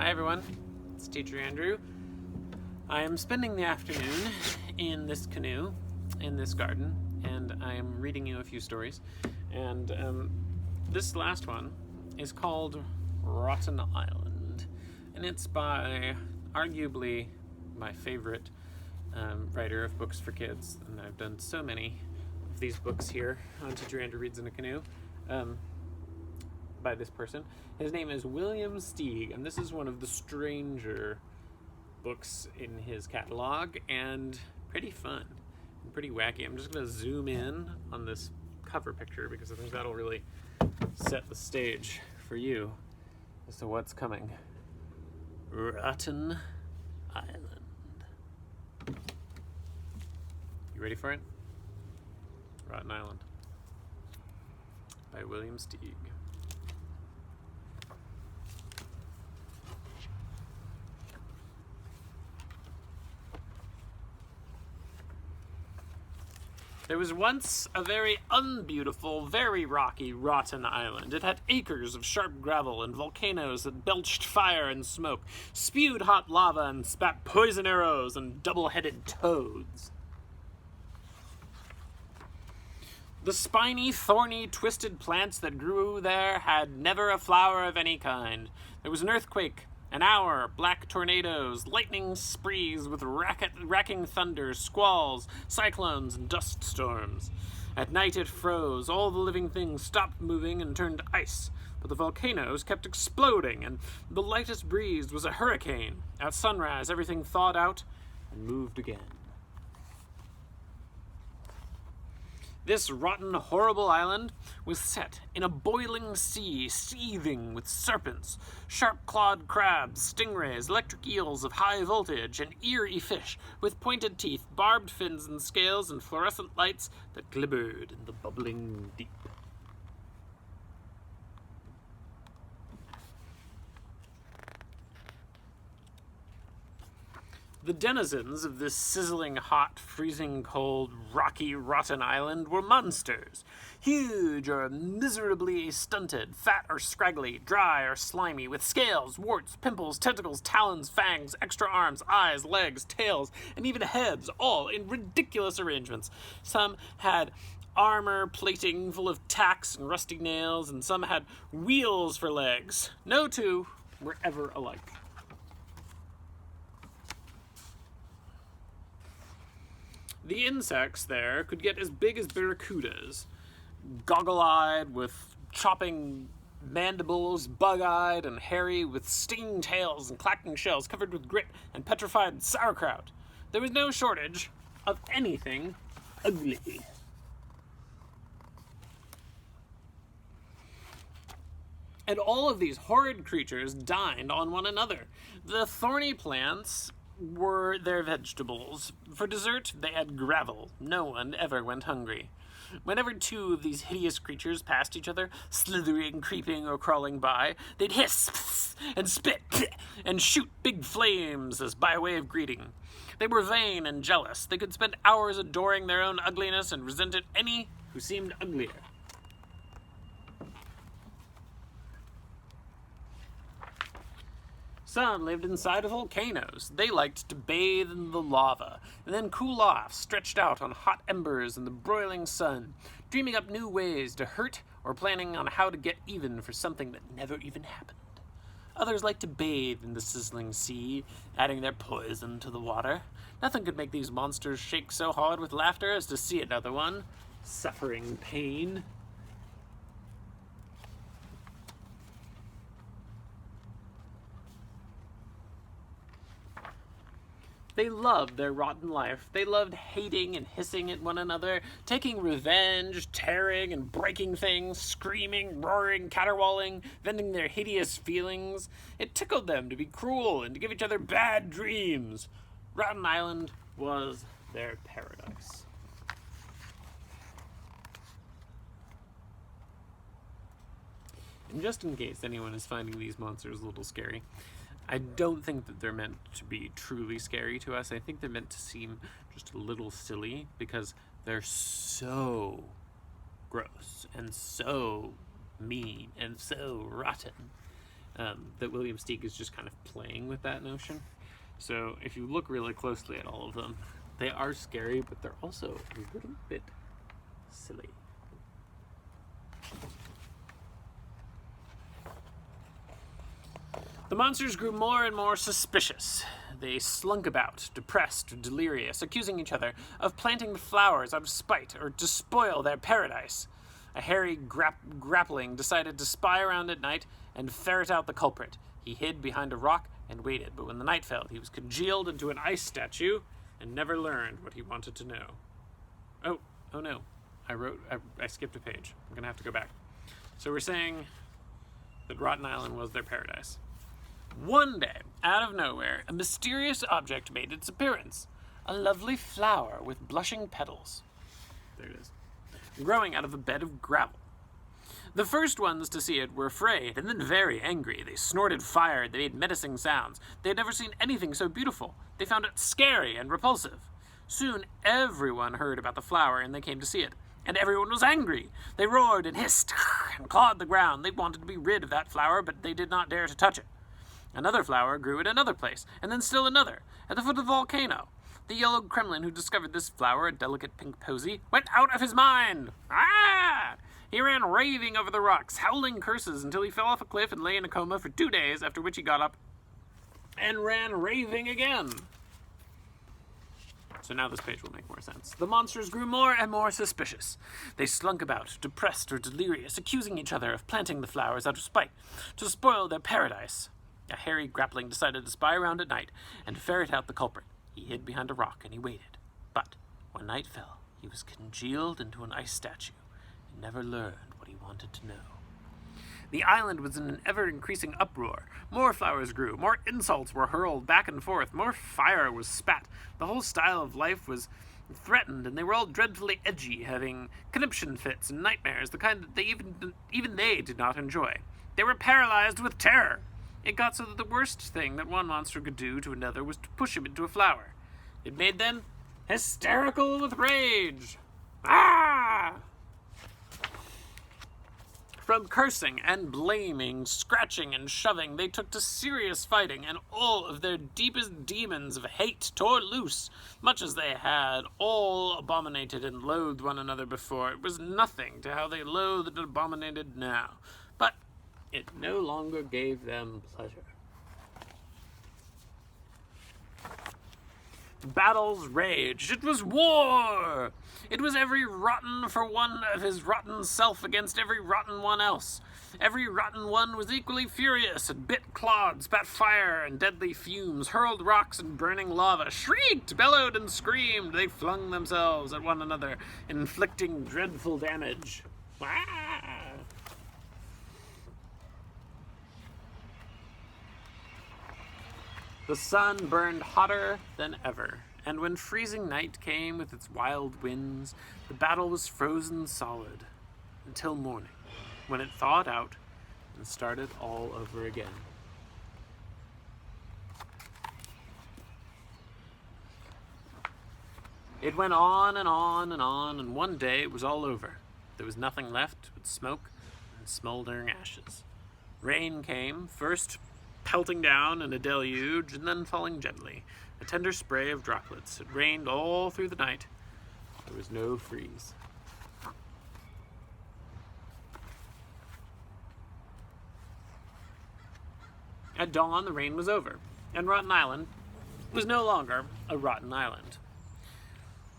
Hi everyone, it's Teacher Andrew. I am spending the afternoon in this canoe, in this garden, and I am reading you a few stories. And this last one is called Rotten Island, and it's by arguably my favorite writer of books for kids, and I've done so many of these books here on Teacher Andrew Reads in a Canoe. By this person. His name is William Steig, and this is one of the stranger books in his catalog, and pretty fun and pretty wacky. I'm just going to zoom in on this cover picture because I think that'll really set the stage for you as to what's coming. Rotten Island. You ready for it? Rotten Island by William Steig. There was once a very unbeautiful, very rocky, rotten island. It had acres of sharp gravel and volcanoes that belched fire and smoke, spewed hot lava and spat poison arrows and double-headed toads. The spiny, thorny, twisted plants that grew there had never a flower of any kind. There was an earthquake, an hour, black tornadoes, lightning sprees with racking thunder, squalls, cyclones, and dust storms. At night it froze, all the living things stopped moving and turned to ice, but the volcanoes kept exploding, and the lightest breeze was a hurricane. At sunrise, everything thawed out and moved again. This rotten, horrible island was set in a boiling sea, seething with serpents, sharp-clawed crabs, stingrays, electric eels of high voltage, and eerie fish with pointed teeth, barbed fins and scales, and fluorescent lights that glimmered in the bubbling deep. The denizens of this sizzling hot, freezing cold, rocky, rotten island were monsters. Huge or miserably stunted, fat or scraggly, dry or slimy, with scales, warts, pimples, tentacles, talons, fangs, extra arms, eyes, legs, tails, and even heads, all in ridiculous arrangements. Some had armor plating full of tacks and rusty nails, and some had wheels for legs. No two were ever alike. The insects there could get as big as barracudas, goggle-eyed with chopping mandibles, bug-eyed and hairy with stinging tails and clacking shells covered with grit and petrified sauerkraut. There was no shortage of anything ugly. And all of these horrid creatures dined on one another. The thorny plants were their vegetables. For dessert, they had gravel. No one ever went hungry. Whenever two of these hideous creatures passed each other, slithering, creeping, or crawling by, they'd hiss and spit and shoot big flames as by way of greeting. They were vain and jealous. They could spend hours adoring their own ugliness and resented any who seemed uglier. Some lived inside of volcanoes. They liked to bathe in the lava and then cool off, stretched out on hot embers in the broiling sun, dreaming up new ways to hurt or planning on how to get even for something that never even happened. Others liked to bathe in the sizzling sea, adding their poison to the water. Nothing could make these monsters shake so hard with laughter as to see another one suffering pain. They loved their rotten life. They loved hating and hissing at one another, taking revenge, tearing and breaking things, screaming, roaring, caterwauling, venting their hideous feelings. It tickled them to be cruel and to give each other bad dreams. Rotten Island was their paradise. And just in case anyone is finding these monsters a little scary, I don't think that they're meant to be truly scary to us. I think they're meant to seem just a little silly because they're so gross and so mean and so rotten that William Steig is just kind of playing with that notion. So if you look really closely at all of them, they are scary, but they're also a little bit silly. The monsters grew more and more suspicious. They slunk about, depressed or delirious, accusing each other of planting the flowers out of spite or to spoil their paradise. A hairy grappling decided to spy around at night and ferret out the culprit. He hid behind a rock and waited, but when the night fell, he was congealed into an ice statue and never learned what he wanted to know. Oh no. I skipped a page. I'm gonna have to go back. So we're saying that Rotten Island was their paradise. One day, out of nowhere, a mysterious object made its appearance. A lovely flower with blushing petals. There it is. Growing out of a bed of gravel. The first ones to see it were afraid and then very angry. They snorted fire, they made menacing sounds. They had never seen anything so beautiful. They found it scary and repulsive. Soon everyone heard about the flower and they came to see it. And everyone was angry. They roared and hissed and clawed the ground. They wanted to be rid of that flower, but they did not dare to touch it. Another flower grew at another place, and then still another, at the foot of the volcano. The yellow Kremlin who discovered this flower, a delicate pink posy, went out of his mind. Ah! He ran raving over the rocks, howling curses until he fell off a cliff and lay in a coma for 2 days, after which he got up and ran raving again. So now this page will make more sense. The monsters grew more and more suspicious. They slunk about, depressed or delirious, accusing each other of planting the flowers out of spite, to spoil their paradise. A hairy grappling decided to spy around at night and ferret out the culprit. He hid behind a rock and he waited. But when night fell, he was congealed into an ice statue and never learned what he wanted to know. The island was in an ever-increasing uproar. More flowers grew, more insults were hurled back and forth, more fire was spat. The whole style of life was threatened, and they were all dreadfully edgy, having conniption fits and nightmares, the kind that even they did not enjoy. They were paralyzed with terror. It got so that the worst thing that one monster could do to another was to push him into a flower. It made them hysterical with rage. Ah! From cursing and blaming, scratching and shoving, they took to serious fighting, and all of their deepest demons of hate tore loose. Much as they had all abominated and loathed one another before, it was nothing to how they loathed and abominated now. But it no longer gave them pleasure. Battles raged. It was war! It was every rotten for one of his rotten self against every rotten one else. Every rotten one was equally furious and bit, clawed, spat fire and deadly fumes, hurled rocks and burning lava, shrieked, bellowed, and screamed. They flung themselves at one another, inflicting dreadful damage. Ah! The sun burned hotter than ever, and when freezing night came with its wild winds, the battle was frozen solid until morning, when it thawed out and started all over again. It went on and on and on, and one day it was all over. There was nothing left but smoke and smoldering ashes. Rain came, first pelting down in a deluge and then falling gently, a tender spray of droplets. It rained all through the night. There was no freeze. At dawn, the rain was over, and Rotten Island was no longer a rotten island.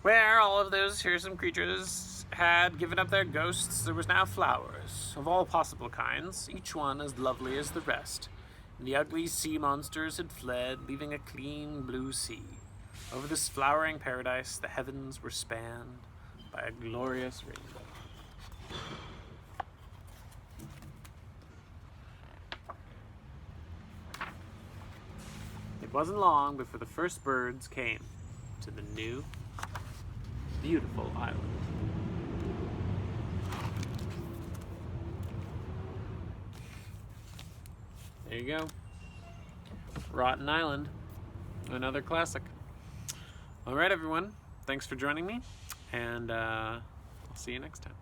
Where all of those fearsome creatures had given up their ghosts, there was now flowers of all possible kinds, each one as lovely as the rest. The ugly sea monsters had fled, leaving a clean blue sea. Over this flowering paradise, the heavens were spanned by a glorious rainbow. It wasn't long before the first birds came to the new, beautiful island. There you go. Rotten Island. Another classic. All right, everyone. Thanks for joining me, and I'll see you next time.